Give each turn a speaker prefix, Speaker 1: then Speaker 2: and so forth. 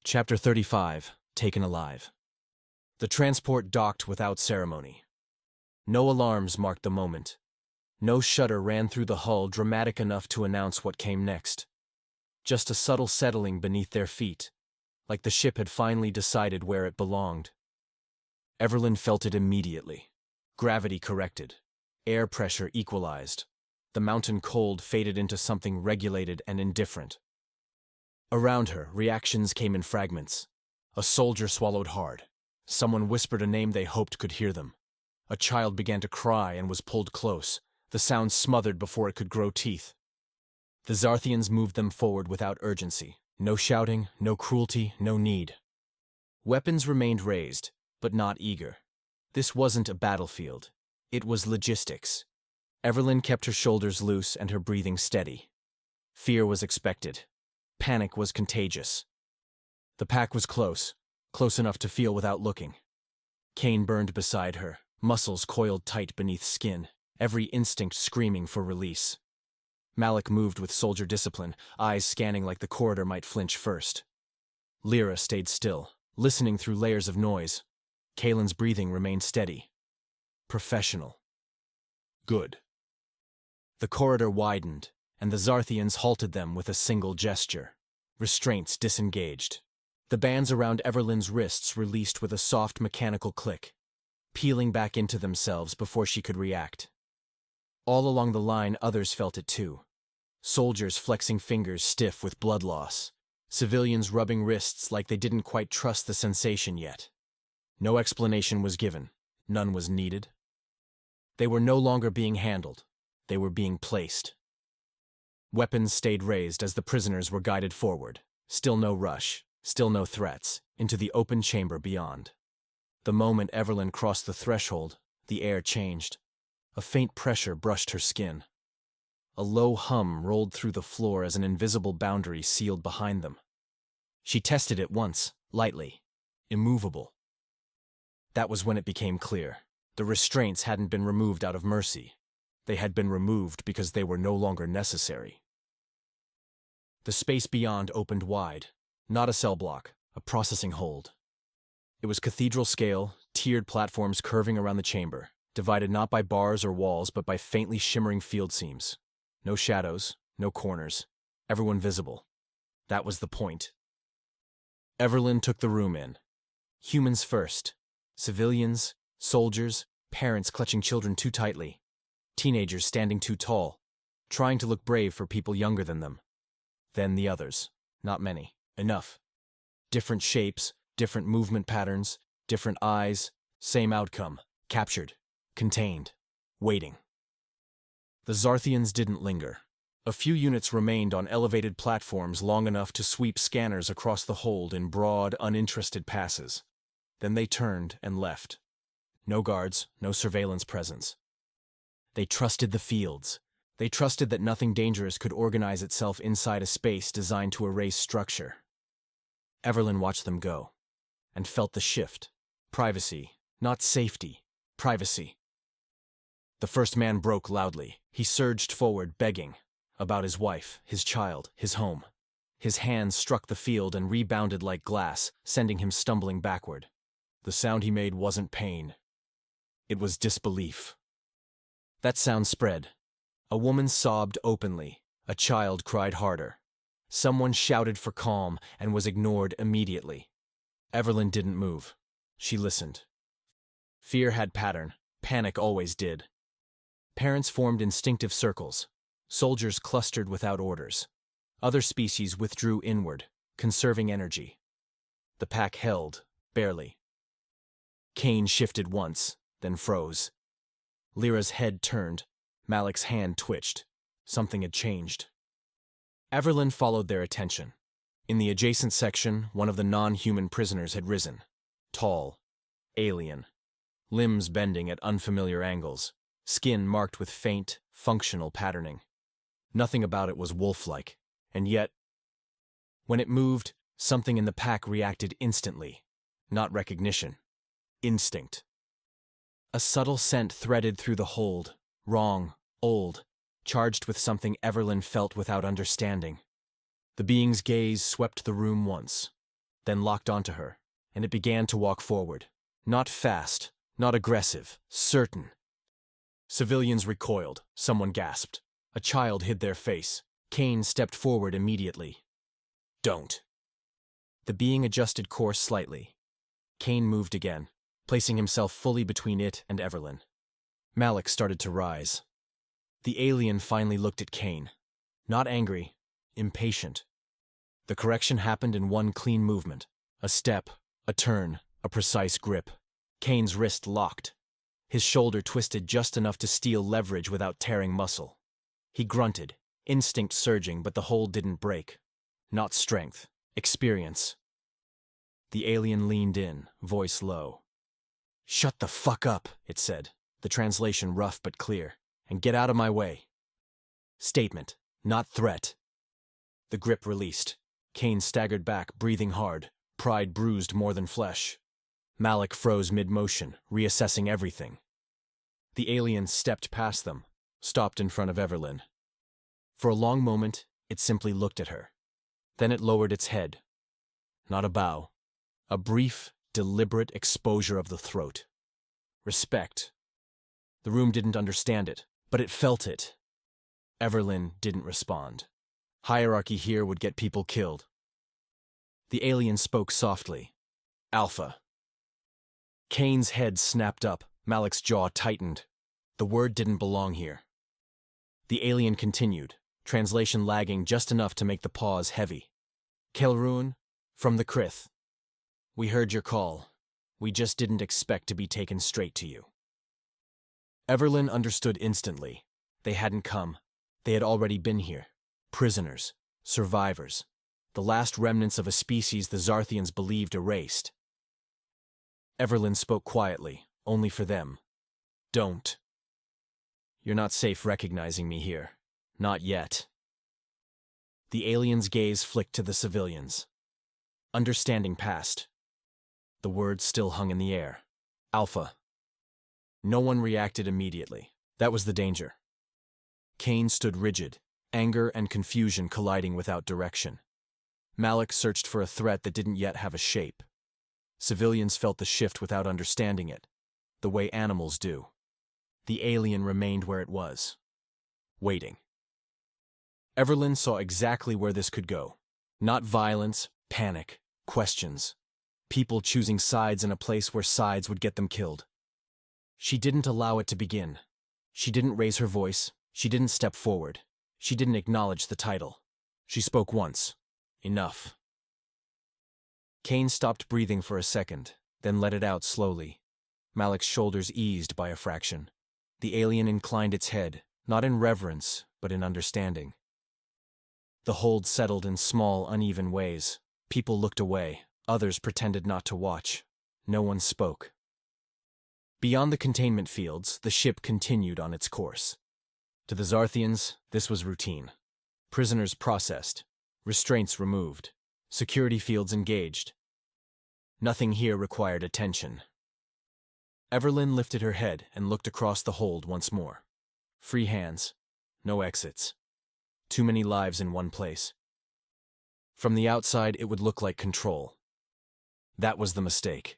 Speaker 1: Chapter 35, Taken Alive. The transport docked without ceremony. No alarms marked the moment. No shudder ran through the hull dramatic enough to announce what came next. Just a subtle settling beneath their feet, like the ship had finally decided where it belonged. Everlyn felt it immediately. Gravity corrected. Air pressure equalized. The mountain cold faded into something regulated and indifferent. Around her, reactions came in fragments. A soldier swallowed hard. Someone whispered a name they hoped could hear them. A child began to cry and was pulled close, the sound smothered before it could grow teeth. The Xarthians moved them forward without urgency. No shouting, no cruelty, no need. Weapons remained raised, but not eager. This wasn't a battlefield. It was logistics. Everlyn kept her shoulders loose and her breathing steady. Fear was expected. Panic was contagious. The pack was close enough to feel without looking. Kane burned beside her, muscles coiled tight beneath skin, every instinct screaming for release. Malik moved with soldier discipline, eyes scanning like the corridor might flinch first. Lyra stayed still, listening through layers of noise. Kaelin's breathing remained steady. Professional. Good. The corridor widened, and the Xarthians halted them with a single gesture. Restraints disengaged. The bands around Everlyn's wrists released with a soft mechanical click, peeling back into themselves before she could react. All along the line, others felt it too. Soldiers flexing fingers stiff with blood loss. Civilians rubbing wrists like they didn't quite trust the sensation yet. No explanation was given. None was needed. They were no longer being handled. They were being placed. Weapons stayed raised as the prisoners were guided forward. Still no rush, still no threats, into the open chamber beyond. The moment Everlyn crossed the threshold, the air changed. A faint pressure brushed her skin. A low hum rolled through the floor as an invisible boundary sealed behind them. She tested it once, lightly, immovable. That was when it became clear. The restraints hadn't been removed out of mercy. They had been removed because they were no longer necessary. The space beyond opened wide. Not a cell block, a processing hold. It was cathedral scale, tiered platforms curving around the chamber, divided not by bars or walls but by faintly shimmering field seams. No shadows, no corners, everyone visible. That was the point. Everlyn took the room in. Humans first. Civilians, soldiers, parents clutching children too tightly. Teenagers standing too tall, trying to look brave for people younger than them. Then the others. Not many. Enough. Different shapes, different movement patterns, different eyes, same outcome. Captured. Contained. Waiting. The Xarthians didn't linger. A few units remained on elevated platforms long enough to sweep scanners across the hold in broad, uninterested passes. Then they turned and left. No guards, no surveillance presence. They trusted the fields. They trusted that nothing dangerous could organize itself inside a space designed to erase structure. Everlyn watched them go, and felt the shift. Privacy, not safety. Privacy. The first man broke loudly. He surged forward, begging. About his wife, his child, his home. His hands struck the field and rebounded like glass, sending him stumbling backward. The sound he made wasn't pain. It was disbelief. That sound spread. A woman sobbed openly. A child cried harder. Someone shouted for calm and was ignored immediately. Everlyn didn't move. She listened. Fear had pattern. Panic always did. Parents formed instinctive circles. Soldiers clustered without orders. Other species withdrew inward, conserving energy. The pack held, barely. Kane shifted once, then froze. Lyra's head turned. Malik's hand twitched. Something had changed. Everlyn followed their attention. In the adjacent section, one of the non-human prisoners had risen. Tall. Alien. Limbs bending at unfamiliar angles. Skin marked with faint, functional patterning. Nothing about it was wolf-like. And yet, when it moved, something in the pack reacted instantly. Not recognition. Instinct. A subtle scent threaded through the hold. Wrong, old, charged with something Everlyn felt without understanding. The being's gaze swept the room once. then locked onto her, and it began to walk forward. Not fast, not aggressive, certain. Civilians recoiled. Someone gasped. A child hid their face. Kane stepped forward immediately. Don't. The being adjusted course slightly. Kane moved again, placing himself fully between it and Everlyn. Malik started to rise. The alien finally looked at Kane. Not angry, impatient. The correction happened in one clean movement. A step, a turn, a precise grip. Kane's wrist locked. His shoulder twisted just enough to steal leverage without tearing muscle. He grunted, instinct surging, but the hold didn't break. Not strength, experience. The alien leaned in, voice low. "Shut the fuck up," it said, the translation rough but clear, "and get out of my way." Statement, not threat. The grip released. Kane staggered back, breathing hard, pride bruised more than flesh. Malik froze mid-motion, reassessing everything. The alien stepped past them, stopped in front of Everlyn. For a long moment, it simply looked at her. Then it lowered its head. Not a bow. A brief, deliberate exposure of the throat. Respect. The room didn't understand it, but it felt it. Everlyn didn't respond. Hierarchy here would get people killed. The alien spoke softly. "Alpha." Kane's head snapped up. Malik's jaw tightened. The word didn't belong here. The alien continued, translation lagging just enough to make the pause heavy. "Kelruun, from the Krith. We heard your call. We just didn't expect to be taken straight to you." Everlyn understood instantly. They hadn't come. They had already been here. Prisoners. Survivors. The last remnants of a species the Xarthians believed erased. Everlyn spoke quietly, only for them. "Don't. You're not safe recognizing me here. Not yet." The alien's gaze flicked to the civilians. Understanding passed. The words still hung in the air. "Alpha." No one reacted immediately. That was the danger. Kane stood rigid, anger and confusion colliding without direction. Malik searched for a threat that didn't yet have a shape. Civilians felt the shift without understanding it, the way animals do. The alien remained where it was, waiting. Everlyn saw exactly where this could go. Not violence, panic, questions. People choosing sides in a place where sides would get them killed. She didn't allow it to begin. She didn't raise her voice. She didn't step forward. She didn't acknowledge the title. She spoke once. Enough. Kane stopped breathing for a second, then let it out slowly. Malik's shoulders eased by a fraction. The alien inclined its head, not in reverence, but in understanding. The hold settled in small, uneven ways. People looked away. Others pretended not to watch. No one spoke. Beyond the containment fields, the ship continued on its course. To the Xarthians, this was routine. Prisoners processed, restraints removed, security fields engaged. Nothing here required attention. Everlyn lifted her head and looked across the hold once more. Free hands, no exits. Too many lives in one place. From the outside, it would look like control. That was the mistake.